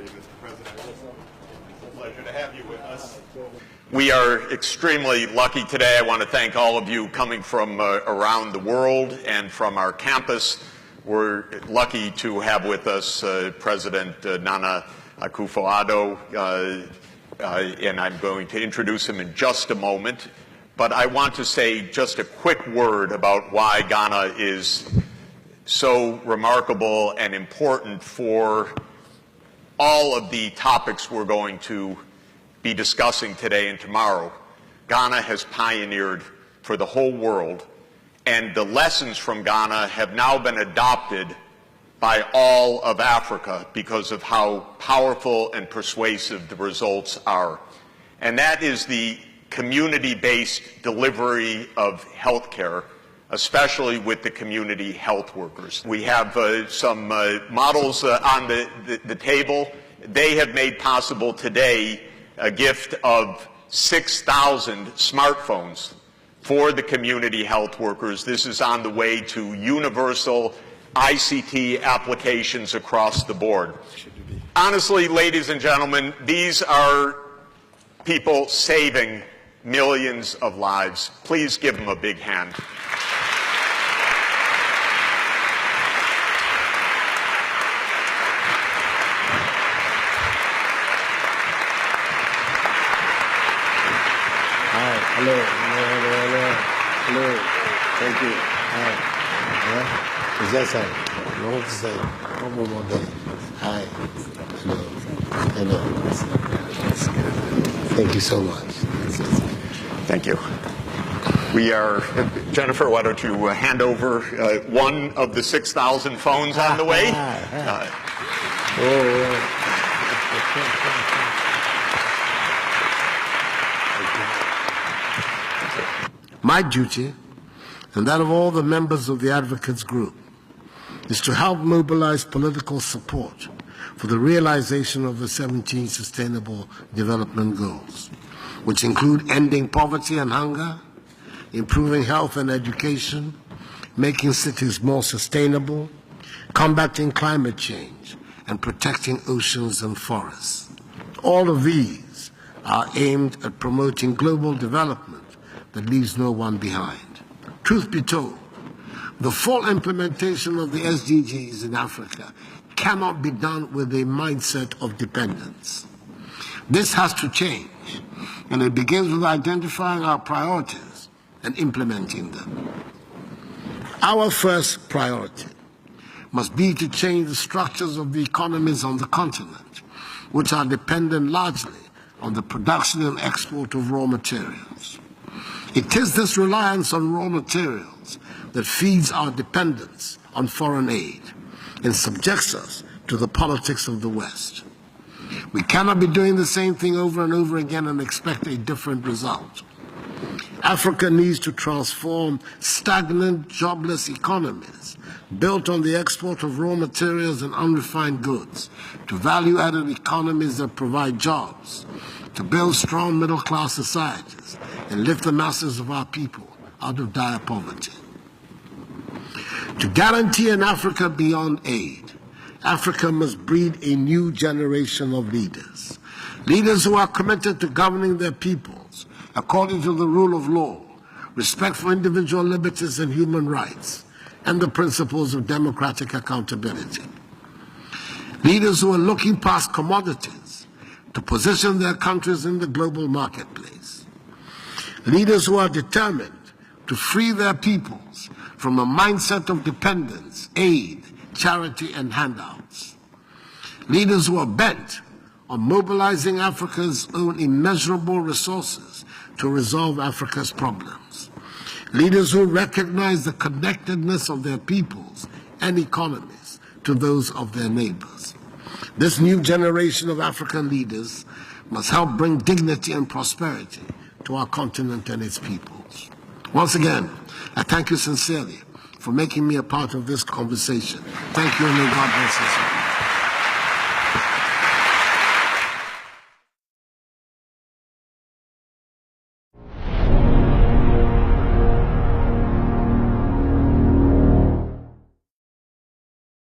you, Mr. President? It's a pleasure to have you with us. We are extremely lucky today. I want to thank all of you coming from around the world and from our campus. We're lucky to have with us President Nana Akufo-Addo, and I'm going to introduce him in just a moment. But I want to say just a quick word about why Ghana is so remarkable and important for all of the topics we're going to be discussing today and tomorrow. Ghana has pioneered for the whole world, and the lessons from Ghana have now been adopted by all of Africa because of how powerful and persuasive the results are. And that is the community-based delivery of health care, especially with the community health workers. We have some models on the table. They have made possible today a gift of 6,000 smartphones for the community health workers. This is on the way to universal ICT applications across the board. Honestly, ladies and gentlemen, these are people saving millions of lives. Please give them a big hand. Hello. Thank you. Hi. Is that so? No, to say. One more day. Hi. Hello. Thank you so much. Thank you. We are, Jennifer, why don't you hand over one of the 6,000 phones on the way? My duty, and that of all the members of the Advocates Group, is to help mobilize political support for the realization of the 17 Sustainable Development Goals, which include ending poverty and hunger, improving health and education, making cities more sustainable, combating climate change, and protecting oceans and forests. All of these are aimed at promoting global development that leaves no one behind. Truth be told, the full implementation of the SDGs in Africa cannot be done with a mindset of dependence. This has to change, and it begins with identifying our priorities and implementing them. Our first priority must be to change the structures of the economies on the continent, which are dependent largely on the production and export of raw materials. It is this reliance on raw materials that feeds our dependence on foreign aid and subjects us to the politics of the West. We cannot be doing the same thing over and over again and expect a different result. Africa needs to transform stagnant, jobless economies built on the export of raw materials and unrefined goods to value-added economies that provide jobs, to build strong middle-class societies and lift the masses of our people out of dire poverty. To guarantee an Africa beyond aid, Africa must breed a new generation of leaders. Leaders who are committed to governing their peoples according to the rule of law, respect for individual liberties and human rights, and the principles of democratic accountability. Leaders who are looking past commodities to position their countries in the global marketplace. Leaders who are determined to free their peoples from a mindset of dependence, aid, charity, and handouts. Leaders who are bent on mobilizing Africa's own immeasurable resources to resolve Africa's problems. Leaders who recognize the connectedness of their peoples and economies to those of their neighbors. This new generation of African leaders must help bring dignity and prosperity to our continent and its peoples. Once again, I thank you sincerely for making me a part of this conversation. Thank you, and may God bless us all.